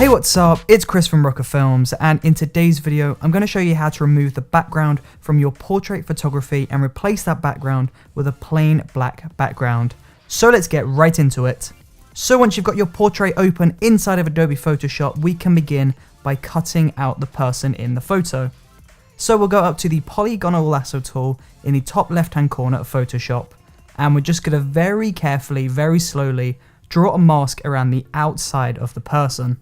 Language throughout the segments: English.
Hey, what's up? It's Chris from Brooker Films, and in today's video I'm going to show you how to remove the background from your portrait photography and replace that background with a plain black background. So let's get right into it. So once you've got your portrait open inside of Adobe Photoshop, we can begin by cutting out the person in the photo. So we'll go up to the polygonal lasso tool in the top left hand corner of Photoshop, and we're just going to very carefully, very slowly draw a mask around the outside of the person.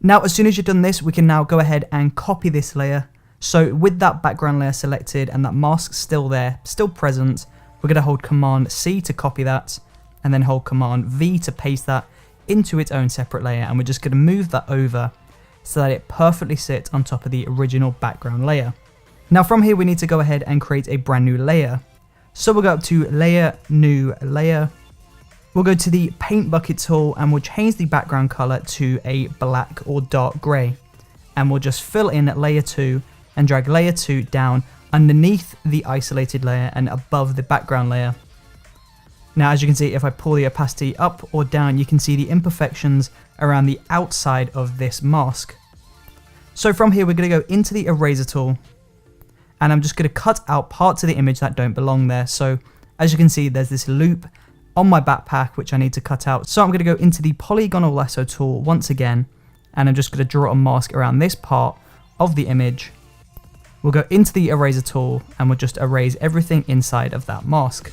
Now, as soon as you've done this, we can now go ahead and copy this layer. So with that background layer selected and that mask still there, still present, we're going to hold Command C to copy that, and then hold Command V to paste that into its own separate layer. And we're just going to move that over so that it perfectly sits on top of the original background layer. Now from here, we need to go ahead and create a brand new layer. So we'll go up to Layer, New Layer. We'll go to the Paint Bucket tool and we'll change the background color to a black or dark gray. And we'll just fill in layer 2 and drag layer 2 down underneath the isolated layer and above the background layer. Now, as you can see, if I pull the opacity up or down, you can see the imperfections around the outside of this mask. So from here, we're going to go into the eraser tool and I'm just going to cut out parts of the image that don't belong there. So as you can see, there's this loop on my backpack which I need to cut out. So I'm going to go into the polygonal lasso tool once again, and I'm just going to draw a mask around this part of the image. We'll go into the eraser tool and we'll just erase everything inside of that mask.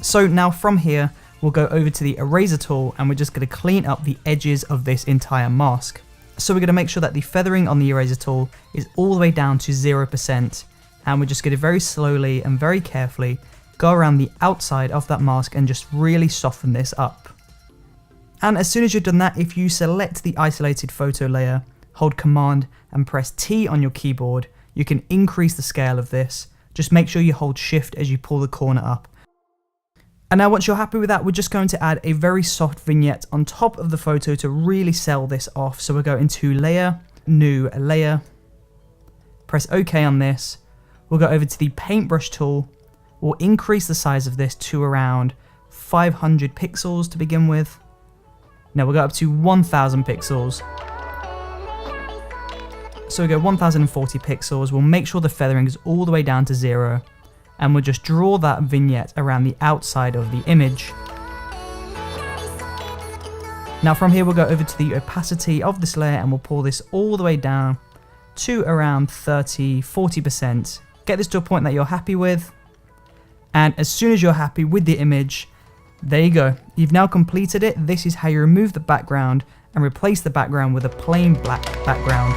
So now from here, we'll go over to the eraser tool and we're just going to clean up the edges of this entire mask. So we're going to make sure that the feathering on the eraser tool is all the way down to 0%, and we're just going to very slowly and very carefully go around the outside of that mask and just really soften this up. And as soon as you've done that, if you select the isolated photo layer, hold Command and press T on your keyboard, you can increase the scale of this. Just make sure you hold Shift as you pull the corner up. And now once you're happy with that, we're just going to add a very soft vignette on top of the photo to really sell this off. So we'll go into Layer, New Layer, press OK on this. We'll go over to the Paintbrush tool. We'll increase the size of this to around 500 pixels to begin with. Now we'll go up to 1000 pixels. So we'll go 1040 pixels. We'll make sure the feathering is all the way down to 0. And we'll just draw that vignette around the outside of the image. Now from here, we'll go over to the opacity of this layer and we'll pull this all the way down to around 30–40%. Get this to a point that you're happy with. And as soon as you're happy with the image, there you go. You've now completed it. This is how you remove the background and replace the background with a plain black background.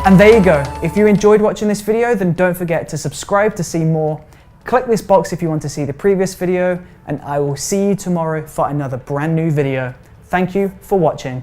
And there you go. If you enjoyed watching this video, then don't forget to subscribe to see more. Click this box if you want to see the previous video, and I will see you tomorrow for another brand new video. Thank you for watching.